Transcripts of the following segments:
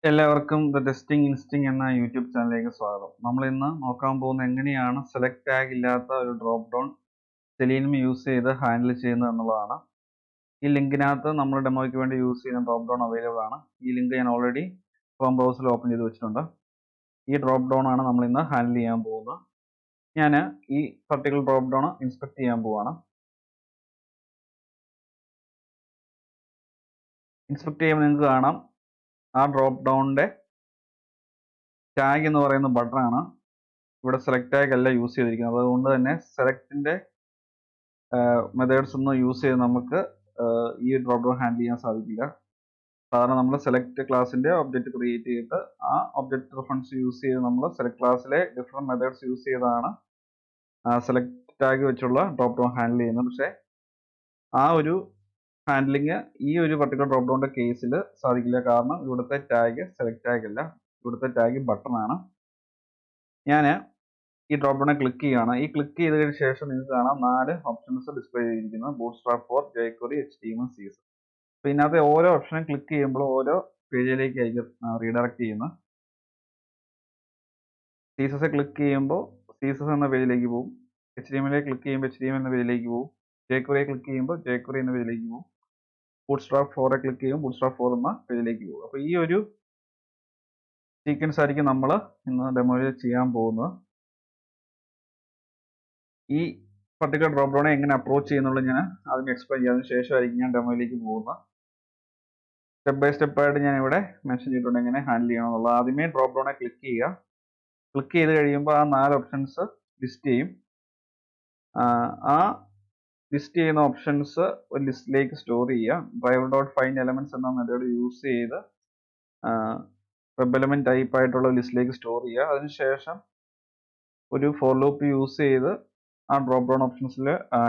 എല്ലാവർക്കും the testing ഇൻസ്റ്റിംഗ് എന്ന YouTube ചാനലിലേക്ക് സ്വാഗതം. നമ്മൾ ഇന്ന് നോക്കാൻ പോകുന്ന എങ്ങനെയാണ് സെലക്ട് ടാഗ് ഇല്ലാത്ത ഒരു ഡ്രോപ്പ് ഡൗൺ സെലീനിയം യൂസ് ചെയ്ത് ഹാൻഡിൽ ചെയ്യുന്നത് എന്നുള്ളതാണ്. ഈ ലിങ്കിനകത്ത് നമ്മൾ ഡെമോയ്ക്ക് വേണ്ടി യൂസ് ചെയ്യുന്ന ഡ്രോപ്പ് ഡൗൺ അവൈലബിൾ ആണ്. ഈ ലിങ്ക് ഞാൻ ഓൾറെഡി ക്രോം ബ്രൗസറിൽ ഓപ്പൺ ചെയ്ത് വെച്ചിട്ടുണ്ട്. ഈ ഡ്രോപ്പ് ഡൗൺ ആണ് നമ്മൾ ഇന്ന് ഹാൻഡിൽ ചെയ്യാൻ പോകുന്നത്. ഞാൻ ഈ പർട്ടിക്കുലർ ഡ്രോപ്പ് ഡൗൺ ഇൻസ്പെക്ട് ചെയ്യാൻ പോവാണ്. ഇൻസ്പെക്ട് ചെയ്യുമ്പോൾ നിങ്ങൾക്ക് കാണാം ആ ഡ്രോപ്പ് ഡൗണിന്റെ ടാഗ് എന്ന് പറയുന്ന ബട്ടൺ ആണ്. ഇവിടെ സെലക്ട് ടാഗ് അല്ല യൂസ് ചെയ്തിരിക്കുന്നത്. അതുകൊണ്ട് തന്നെ സെലക്ടിന്റെ മെത്തേഡ്സ് ഒന്നും യൂസ് ചെയ്ത് നമുക്ക് ഈ ഡ്രോപ്പ് ഡൗൺ ഹാൻഡിൽ ചെയ്യാൻ സാധിക്കില്ല. സാധാരണ നമ്മൾ സെലക്ട് ക്ലാസിന്റെ ഒബ്ജക്റ്റ് ക്രിയേറ്റ് ചെയ്തിട്ട് ആ ഒബ്ജക്റ്റ് റെഫറൻസ് യൂസ് ചെയ്ത് നമ്മൾ സെലക്ട് ക്ലാസ്സിലെ ഡിഫറെന്റ് മെത്തേഡ്സ് യൂസ് ചെയ്താണ് സെലക്ട് ടാഗ് വെച്ചുള്ള ഡ്രോപ്പ് ഡൗൺ ഹാൻഡിൽ ചെയ്യുന്നത്. പക്ഷേ ആ ഒരു ഹാൻഡ്ലിങ് ഈ ഒരു പർട്ടിക്കുലർ ഡ്രോപ്പ് ഡൗണിന്റെ കേസിൽ സാധിക്കില്ല. കാരണം ഇവിടുത്തെ ടാഗ് സെലക്ട് ടാഗ് അല്ല, ഇവിടുത്തെ ടാഗ് ബട്ടൺ ആണ്. ഞാൻ ഈ ഡ്രോപ്പ് ഡൗണെ ക്ലിക്ക് ചെയ്യുകയാണ്. ഈ ക്ലിക്ക് ചെയ്തതിന് ശേഷം നിങ്ങൾക്ക് കാണാം 4 ഓപ്ഷൻസ് ഡിസ്പ്ലേ ചെയ്തിരിക്കുന്നത്: ബൂട്ട്സ്ട്രാപ്പ് 4, jQuery, HTML, CSS. അപ്പോൾ ഇതിനകത്ത് ഓരോ ഓപ്ഷനും ക്ലിക്ക് ചെയ്യുമ്പോൾ ഓരോ പേജിലേക്കായിരിക്കും റീഡയറക്ട് ചെയ്യുന്നത്. CSS ക്ലിക്ക് ചെയ്യുമ്പോൾ CSS എന്ന പേജിലേക്ക് പോകും. HTML ക്ലിക്ക് ചെയ്യുമ്പോൾ HTML എന്ന പേജിലേക്ക് പോകും. jQuery ക്ലിക്ക് ചെയ്യുമ്പോൾ jQuery എന്ന പേജിലേക്ക് പോകും. ബൂട്ട്സ്ട്രാപ്പ് 4 ക്ലിക്ക് ചെയ്യുമ്പോൾ ബൂട്ട്സ്ട്രാപ്പ് 4 എന്ന പേജിലേക്ക് പോകും. അപ്പോൾ ഈ ഒരു സീക്വൻസ് ആയിരിക്കും നമ്മൾ ഇന്ന് ഡെമോയിൽ ചെയ്യാൻ പോകുന്നത്. ഈ പർട്ടിക്കുലർ ഡ്രോപ്പ് ഡൗണെ എങ്ങനെ അപ്രോച്ച് ചെയ്യുന്നുള്ളത് ഞാൻ ആദ്യം എക്സ്പ്ലെയിൻ ചെയ്യാം. അതിന് ശേഷമായിരിക്കും ഞാൻ ഡെമോയിലേക്ക് പോകുന്നത്. സ്റ്റെപ്പ് ബൈ സ്റ്റെപ്പ് ആയിട്ട് ഞാൻ ഇവിടെ മെൻഷൻ ചെയ്തിട്ടുണ്ട് എങ്ങനെ ഹാൻഡിൽ ചെയ്യണം എന്നുള്ളത്. ആദ്യമേ ഡ്രോപ്പ് ഡൗണെ ക്ലിക്ക് ചെയ്യുക. ക്ലിക്ക് ചെയ്ത് കഴിയുമ്പോൾ ആ 4 ഓപ്ഷൻസ് ലിസ്റ്റ് ചെയ്യും. ആ ലിസ്റ്റ് ചെയ്യുന്ന ഓപ്ഷൻസ് ഒരു ലിസ്റ്റിലേക്ക് സ്റ്റോർ ചെയ്യുക. ഡ്രൈവർ ഡോട്ട് ഫൈൻഡ് എലമെന്റ്സ് എന്ന മെത്തേഡ് യൂസ് ചെയ്ത് വെബ് എലമെന്റ് ടൈപ്പ് ആയിട്ടുള്ള ലിസ്റ്റിലേക്ക് സ്റ്റോർ ചെയ്യുക. അതിനുശേഷം ഒരു ഫോർ ലൂപ്പ് യൂസ് ചെയ്ത് ആ ഡ്രോപ്പ് ഡൗൺ ഓപ്ഷൻസിൽ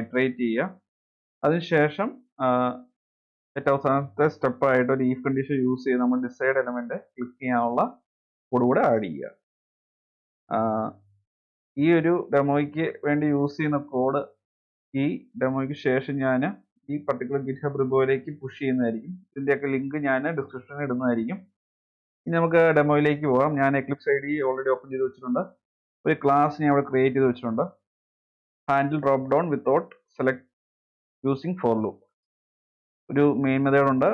ഇറ്ററേറ്റ് ചെയ്യുക. അതിനുശേഷം ഏറ്റവും അവസാനത്തെ സ്റ്റെപ്പായിട്ട് ഒരു ഈഫ് കണ്ടീഷൻ യൂസ് ചെയ്ത് നമ്മൾ ഡിസൈഡ് എലമെന്റ് ക്ലിക്ക് ചെയ്യാനുള്ള കോഡ് കൂടെ ആഡ് ചെയ്യുക. ഈ ഒരു ഡെമോയ്ക്ക് വേണ്ടി യൂസ് ചെയ്യുന്ന കോഡ് ഈ ഡെമോയ്ക്ക് ശേഷം ഞാൻ ഈ പർട്ടിക്കുലർ ഗിറ്റ്ഹബ് റിപ്പോയിലേക്ക് പുഷ് ചെയ്യുന്നതായിരിക്കും. ഇതിൻ്റെയൊക്കെ ലിങ്ക് ഞാൻ ഡിസ്ക്രിപ്ഷനിൽ ഇടുന്നതായിരിക്കും. ഇനി നമുക്ക് ഡെമോയിലേക്ക് പോകാം. ഞാൻ എക്ലിപ്സ് ID ഓൾറെഡി ഓപ്പൺ ചെയ്ത് വെച്ചിട്ടുണ്ട്. ഒരു ക്ലാസ് ഞാൻ അവിടെ ക്രിയേറ്റ് ചെയ്ത് വെച്ചിട്ടുണ്ട്. Handle drop down without select using for loop. ഒരു മെയിൻ മെത്തേഡ് ഉണ്ട്.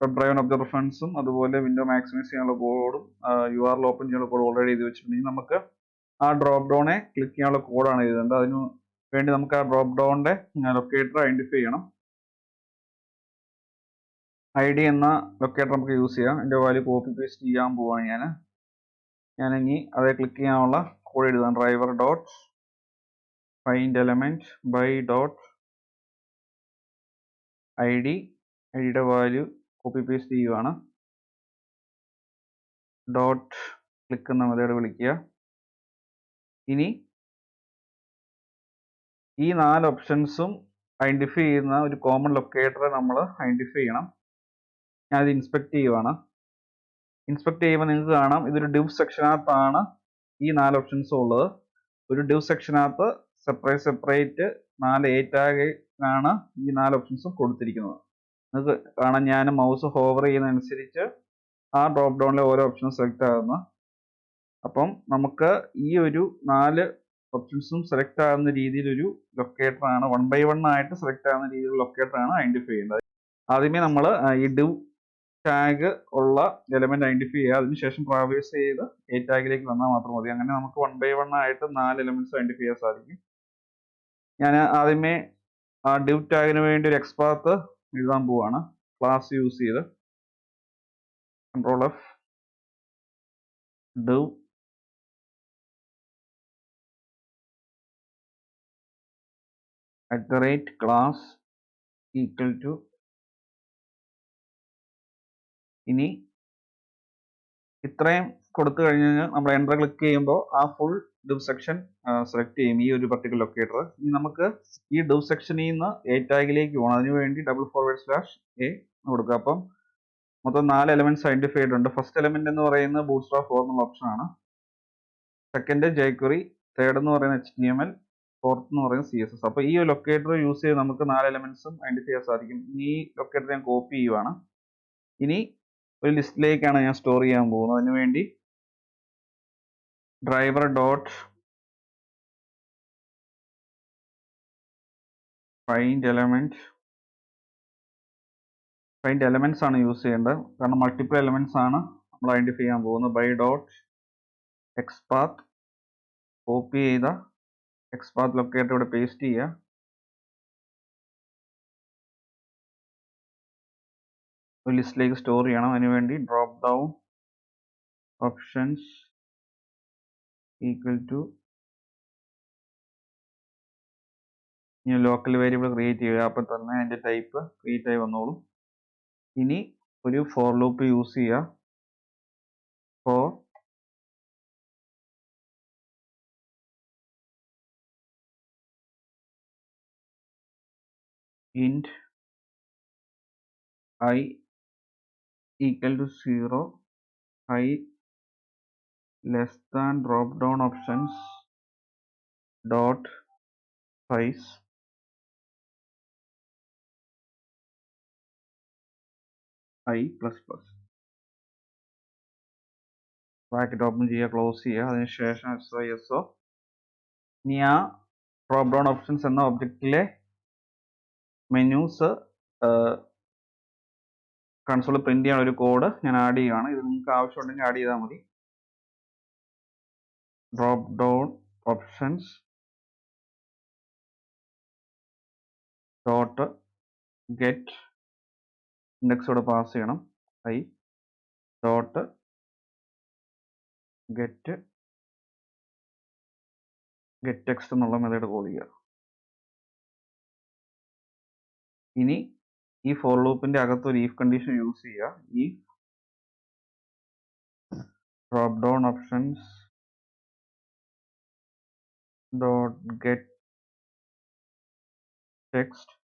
വെബ് ഡ്രൈവൻ ഒബ്ജക്റ്റ് റെഫറൻസും അതുപോലെ വിൻഡോ മാക്സിമൈസ് ചെയ്യാനുള്ള കോഡും URL ഓപ്പൺ ചെയ്യാനുള്ള കോഡ് ഓൾറെഡി എഴുതി വെച്ചിട്ടുണ്ടെങ്കിൽ നമുക്ക് ആ ഡ്രോപ്പ് ഡൗണെ ക്ലിക്ക് ചെയ്യാനുള്ള കോഡാണ് എഴുതേണ്ടത്. അതിന് വേണ്ടി നമുക്ക് ആ ഡ്രോപ്പ് ഡൗണിന്റെ ലൊക്കേറ്റർ ഐഡന്റിഫൈ ചെയ്യണം. ID എന്ന ലൊക്കേറ്റർ നമുക്ക് യൂസ് ചെയ്യാം. എൻ്റെ വാല്യൂ കോപ്പി പേസ്റ്റ് ചെയ്യാൻ പോവാണ് ഞാൻ ഇനി അതേ ക്ലിക്ക് ചെയ്യാനുള്ള കോഡ് എഴുതാം. Driver dot find element by dot ഐഡിയുടെ വാല്യൂ കോപ്പി പേസ്റ്റ് ചെയ്യുവാണ്. ഡോട്ട് ക്ലിക്ക് എന്ന മെത്തേഡ് വിളിക്കുക. ഇനി ഈ 4 ഓപ്ഷൻസും ഐഡന്റിഫൈ ചെയ്യുന്ന ഒരു കോമൺ ലൊക്കേറ്ററെ നമ്മൾ ഐഡന്റിഫൈ ചെയ്യണം. ഞാനത് ഇൻസ്പെക്ട് ചെയ്യുവാണ്. ഇൻസ്പെക്ട് ചെയ്യുമ്പോൾ നിങ്ങൾക്ക് കാണാം ഇതൊരു ഡിവ് സെക്ഷനകത്താണ് ഈ 4 ഓപ്ഷൻസും ഉള്ളത്. ഒരു ഡിവ് സെക്ഷനകത്ത് സെപ്പറേറ്റ് 4 A ടാഗാണ് ഈ 4 ഓപ്ഷൻസും കൊടുത്തിരിക്കുന്നത്. നിങ്ങൾക്ക് കാണാം ഞാൻ മൗസ് ഹോവർ ചെയ്യുന്നതനുസരിച്ച് ആ ഡ്രോപ്പ് ഡൗണിലെ ഓരോ ഓപ്ഷനും സെലക്ട് ആകുന്നു. അപ്പം നമുക്ക് ഈ ഒരു 4 ഓപ്ഷൻസും സെലക്ട് ആകുന്ന രീതിയിൽ ഒരു ലൊക്കേറ്റർ ആണ് 1 by 1 ആയിട്ട് സെലക്ട് ആകുന്ന രീതിയിലുള്ള ലൊക്കേറ്റർ ആണ് ഐഡന്റിഫൈ ചെയ്യേണ്ടത്. ആദ്യമേ നമ്മൾ ഈ ഡിവ് ടാഗ് ഉള്ള എലമെന്റ് ഐഡന്റിഫൈ ചെയ്യുക. അതിനുശേഷം ട്രാവേഴ്സ് ചെയ്ത് A ടാഗിലേക്ക് വന്നാൽ മാത്രം മതി. അങ്ങനെ നമുക്ക് 1 by 1 ആയിട്ട് 4 എലമെന്റ്സ് ഐഡന്റിഫൈ ചെയ്യാൻ സാധിക്കും. ഞാൻ ആദ്യമേ ആ ഡിവ് ടാഗിന് വേണ്ടി ഒരു എക്സ്പാത്ത് എഴുതാൻ പോവാണ്. ക്ലാസ് യൂസ് ചെയ്ത് Ctrl+F div @class equal to ഇനി ഇത്രയും കൊടുത്തു കഴിഞ്ഞാൽ നമ്മൾ എൻ്റർ ക്ലിക്ക് ചെയ്യുമ്പോൾ ആ ഫുൾ div സെക്ഷൻ സെലക്ട് ചെയ്യും ഈ ഒരു പർട്ടിക്കുലർ ലൊക്കേറ്റർ. ഇനി നമുക്ക് ഈ div സെക്ഷനിൽ നിന്ന് A ടാഗിലേക്ക് പോകണം. അതിനുവേണ്ടി /A കൊടുക്കുക. അപ്പം മൊത്തം 4 എലമെന്റ്സ് ഐഡന്റിഫൈ ചെയ്തിട്ടുണ്ട്. ഫസ്റ്റ് എലമെന്റ് എന്ന് പറയുന്നത് ബൂട്ട്സ്ട്രാപ്പ് 4 എന്നുള്ള ഓപ്ഷൻ ആണ്. സെക്കൻഡ് jQuery, തേർഡ് എന്ന് പറയുന്നത് HTML, ഫോർത്ത് എന്ന് പറയുന്നത് CSS. അപ്പോൾ ഈ ഒരു ലൊക്കേറ്റർ യൂസ് ചെയ്ത് നമുക്ക് 4 എലമെന്റ്സും ഐഡന്റിഫൈ ചെയ്യാൻ സാധിക്കും. ഈ ലൊക്കേറ്റർ ഞാൻ കോപ്പി ചെയ്യുവാണ്. ഇനി ഒരു ലിസ്റ്റിലേക്കാണ് ഞാൻ സ്റ്റോർ ചെയ്യാൻ പോകുന്നത്. അതിനുവേണ്ടി ഡ്രൈവർ ഡോട്ട് ഫൈൻഡ് എലമെന്റ്സ് ആണ് യൂസ് ചെയ്യേണ്ടത്, കാരണം മൾട്ടിപ്പിൾ എലമെന്റ്സ് ആണ് നമ്മൾ ഐഡന്റിഫൈ ചെയ്യാൻ പോകുന്നത്. ബൈ ഡോട്ട് എക്സ്പാത്ത്, കോപ്പി ചെയ്ത എക്സ്പാത്ത് ലൊക്കേറ്റർ ഇവിടെ പേസ്റ്റ് ചെയ്യുക. ഒരു ലിസ്റ്റിലേക്ക് സ്റ്റോർ ചെയ്യണം. അതിനുവേണ്ടി drop down options equal to, ഞാൻ ലോക്കൽ വേരിയബിൾ ക്രിയേറ്റ് ചെയ്യുക. അപ്പം തന്നെ അതിൻ്റെ ടൈപ്പ് ക്രിയേറ്റ് ആയി വന്നോളും. ഇനി ഒരു ഫോർ ലൂപ്പ് യൂസ് ചെയ്യുക. For int I equal to 0, I less than drop down options dot size I plus plus. Bracket open ചെയ്യുക, ക്ലോസ് ചെയ്യുക. അതിനുശേഷം SYSO. ഇനി ആ ഡ്രോപ്പ് ഡൗൺ ഓപ്ഷൻസ് എന്ന ഒബ്ജക്റ്റിലെ മെനൂസ് കൺസോൾ പ്രിന്റ് ചെയ്യാൻ ഒരു കോഡ് ഞാൻ ആഡ് ചെയ്യുകയാണ്. ഇത് നിങ്ങൾക്ക് ആവശ്യമുണ്ടെങ്കിൽ ആഡ് ചെയ്താൽ മതി. Drop down options dot get ഇൻഡെക്സോടെ പാസ് ചെയ്യണം. ഐ ഡോട്ട് ഗെറ്റ് ടെക്സ്റ്റ് എന്നുള്ള മെത്തേഡ് കോൾ ചെയ്യുക. ഇനി ഈ ഫോർ ലൂപ്പിന്റെ അകത്ത് ഒരു ഈഫ് കണ്ടീഷൻ യൂസ് ചെയ്യുക. ഈ drop down options dot get text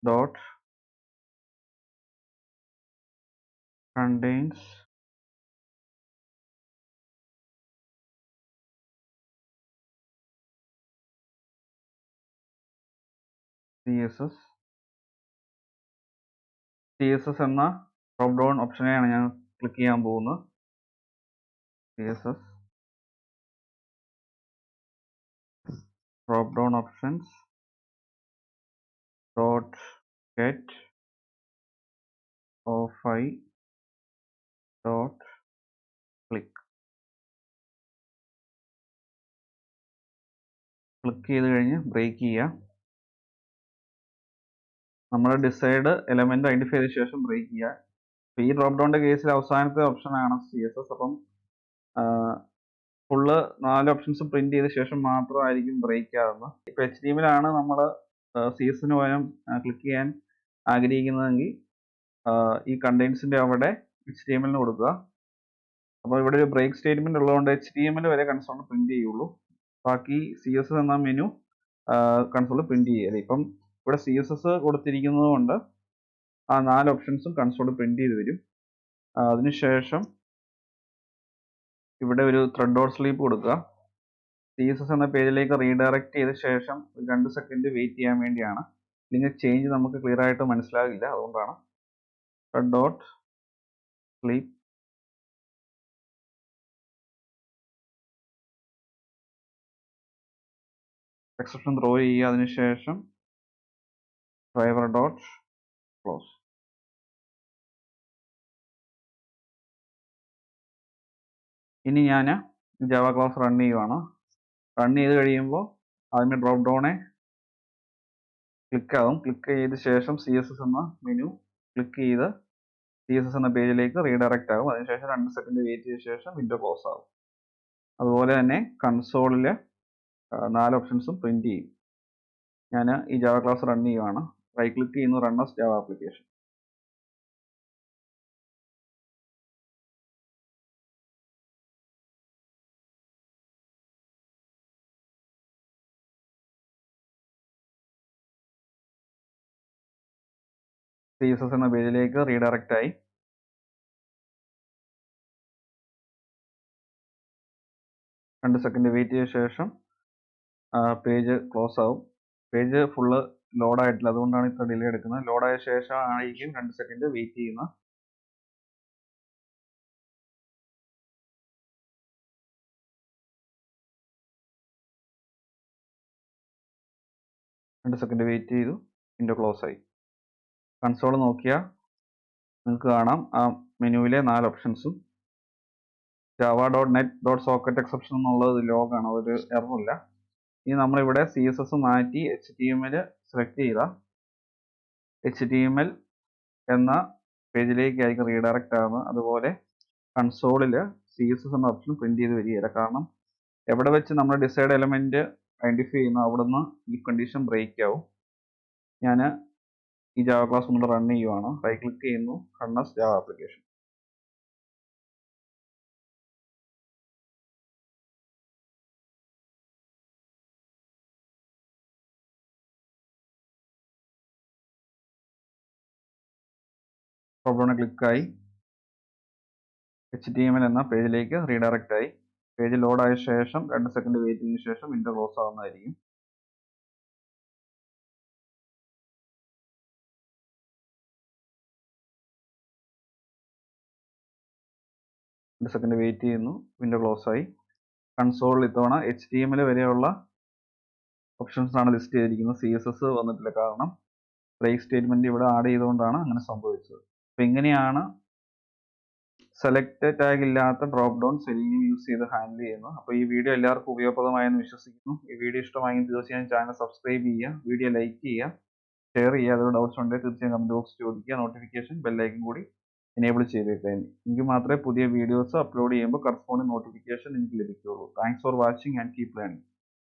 dot contains CSS എന്ന ഡ്രോപ്പ് ഡൗൺ ഓപ്ഷനെയാണ് ഞാൻ ക്ലിക്ക് ചെയ്യാൻ പോകുന്നത്. CSS drop down options dot get of I dot click ചെയ്ത് കഴിഞ്ഞ് ബ്രേക്ക് ചെയ്യുക. നമ്മൾ ഡിസൈഡ് എലമെന്റ് ഐഡന്റിഫൈ ചെയ്ത ശേഷം ബ്രേക്ക് ചെയ്യുക. അപ്പോൾ ഈ ഡ്രോപ്പ് ഡൗണിന്റെ കേസിൽ അവസാനത്തെ ഓപ്ഷനാണ് CSS. അപ്പം ഫുള്ള് 4 ഓപ്ഷൻസ് പ്രിന്റ് ചെയ്ത ശേഷം മാത്രമായിരിക്കും ബ്രേക്ക് ആകുന്നത്. ഇപ്പോൾ HTML ആണ് നമ്മൾ CSS പകരം ക്ലിക്ക് ചെയ്യാൻ ആഗ്രഹിക്കുന്നതെങ്കിൽ ഈ കണ്ടെയ്ൻസിന്റെ അവിടെ HTML കൊടുക്കുക. അപ്പോൾ ഇവിടെ ഒരു ബ്രേക്ക് സ്റ്റേറ്റ്മെന്റ് ഉള്ളതുകൊണ്ട് HTML വരെ കൺസോളിൽ പ്രിന്റ് ചെയ്യുള്ളൂ. ബാക്കി CSS എന്ന മെനു കൺസോളിൽ പ്രിന്റ് ചെയ്യരുത്. ഇപ്പം ഇവിടെ CSS കൊടുത്തിരിക്കുന്നത് കൊണ്ട് ആ 4 ഓപ്ഷൻസും കൺസോളിൽ പ്രിന്റ് ചെയ്ത് വരും. അതിനുശേഷം ഇവിടെ ഒരു ത്രെഡ് ഡോട്ട് സ്ലീപ്പ് കൊടുക്കുക. CSS എന്ന പേജിലേക്ക് റീഡയറക്റ്റ് ചെയ്ത ശേഷം 2 സെക്കൻഡ് വെയിറ്റ് ചെയ്യാൻ വേണ്ടിയാണ്. ഇല്ലെങ്കിൽ ചേഞ്ച് നമുക്ക് ക്ലിയർ ആയിട്ട് മനസ്സിലാകില്ല, അതുകൊണ്ടാണ്. Thread dot sleep exception throw ചെയ്യുക. അതിനുശേഷം ഡ്രൈവർ ഡോട്ട് ക്ലോസ്. ഇനി ഞാൻ ജാവ ക്ലാസ് റൺ ചെയ്യുവാണ്. റൺ ചെയ്ത് കഴിയുമ്പോൾ അതിൻ്റെ ഡ്രോപ്പ് ഡൗണെ ക്ലിക്ക് ആകും. ക്ലിക്ക് ചെയ്ത ശേഷം CSS എന്ന മെനു ക്ലിക്ക് ചെയ്ത് CSS എന്ന പേജിലേക്ക് റീഡയറക്റ്റ് ആകും. അതിനുശേഷം 2 സെക്കൻഡ് വെയിറ്റ് ചെയ്ത ശേഷം വിൻഡോ ക്ലോസ് ആകും. അതുപോലെ തന്നെ കൺസോളിൽ 4 ഓപ്ഷൻസും പ്രിന്റ് ചെയ്യും. ഞാൻ ഈ ജാവ ക്ലാസ് റൺ ചെയ്യുവാണ്. റൈറ്റ് ക്ലിക്ക് ചെയ്യുന്നു, run as Java application. CSS എന്ന പേജിലേക്ക് റീഡയറക്റ്റ് ആയി. 2 സെക്കൻഡ് വെയിറ്റ് ചെയ്ത ശേഷം പേജ് ക്ലോസ് ആവും. പേജ് ഫുള്ള് ലോഡ് ആയിട്ടില്ല, അതുകൊണ്ടാണ് ഇത്ര ഡിലേ എടുക്കുന്നത്. ലോഡായ ശേഷം ആയിരിക്കും 2 സെക്കൻഡ് വെയിറ്റ് ചെയ്യുന്നത്. 2 സെക്കൻഡ് വെയിറ്റ് ചെയ്തു, വിൻഡോ ക്ലോസ് ആയി. കൺസോൾ നോക്കിയാൽ നിങ്ങൾക്ക് കാണാം ആ മെനുവിലെ 4 ഓപ്ഷൻസും java.net.socket exception എന്നുള്ളത് ലോഗാണ്, ഒരു എററില്ല. ഇനി നമ്മളിവിടെ CSS മാറ്റി HTML സെലക്ട് ചെയ്ത HTML എന്ന പേജിലേക്കായിരിക്കും റീഡയറക്റ്റ് ആകുന്നത്. അതുപോലെ കൺസോളിൽ CSS എന്ന ഓപ്ഷൻ പ്രിന്റ് ചെയ്ത് വരികയില്ല. കാരണം എവിടെ വെച്ച് നമ്മൾ ഡിസൈഡ് എലമെന്റ് ഐഡന്റിഫൈ ചെയ്യുന്നു അവിടുന്ന് ഈ കണ്ടീഷൻ ബ്രേക്ക് ആവും. ഞാൻ ഈ ജാവ ക്ലാസ് കൊണ്ട് റൺ ചെയ്യുവാണ്. റൈറ്റ് ക്ലിക്ക് ചെയ്യുന്നു, run as Java application. Drop ക്ലിക്കായി HTML എന്ന പേജിലേക്ക് റീഡയറക്റ്റ് ആയി. പേജ് ലോഡ് ആയ ശേഷം 2 സെക്കൻഡ് വെയിറ്റ് ചെയ്തതിനു ശേഷം വിൻഡോ ക്ലോസ് ആവുന്നതായിരിക്കും. സെക്കൻഡ് വെയിറ്റ് ചെയ്യുന്നു, വിൻഡോ ക്ലോസ് ആയി. കൺസോളിൽ ഇത്തവണ HTML വരെയുള്ള ഓപ്ഷൻസ് ആണ് ലിസ്റ്റ് ചെയ്തിരിക്കുന്നത്. CSS വന്നിട്ടില്ല, കാരണം ബ്രേക്ക് സ്റ്റേറ്റ്മെന്റ് ഇവിടെ ആഡ് ചെയ്തുകൊണ്ടാണ് അങ്ങനെ സംഭവിച്ചത്. അപ്പൊ ഇങ്ങനെയാണ് സെലക്ട് ടാഗ് ഇല്ലാത്ത ഡ്രോപ്പ് ഡൗൺ സെലീനിയം യൂസ് ചെയ്ത് ഹാൻഡിൽ ചെയ്യുന്നത്. അപ്പോൾ ഈ വീഡിയോ എല്ലാവർക്കും ഉപയോഗപ്രദമായെന്ന് വിശ്വസിക്കുന്നു. ഈ വീഡിയോ ഇഷ്ടമായെങ്കിൽ തീർച്ചയായും ചാനൽ സബ്സ്ക്രൈബ് ചെയ്യുക, വീഡിയോ ലൈക്ക് ചെയ്യുക, ഷെയർ ചെയ്യുക. അതുകൊണ്ട് ഡൗട്ട്സ് ഉണ്ടെങ്കിൽ തീർച്ചയായും കമന്റ് ബോക്സ് ചോദിക്കുക. നോട്ടിഫിക്കേഷൻ ബെല്ലൈക്കൻ കൂടി എനേബിൾ ചെയ്തേക്കുക. എങ്കിൽ മാത്രമേ പുതിയ വീഡിയോസ് അപ്ലോഡ് ചെയ്യുമ്പോൾ കറസ്പോണ്ടിങ് നോട്ടിഫിക്കേഷൻ നിങ്ങൾക്ക് ലഭിക്കുകയുള്ളൂ. Thanks for watching and keep learning.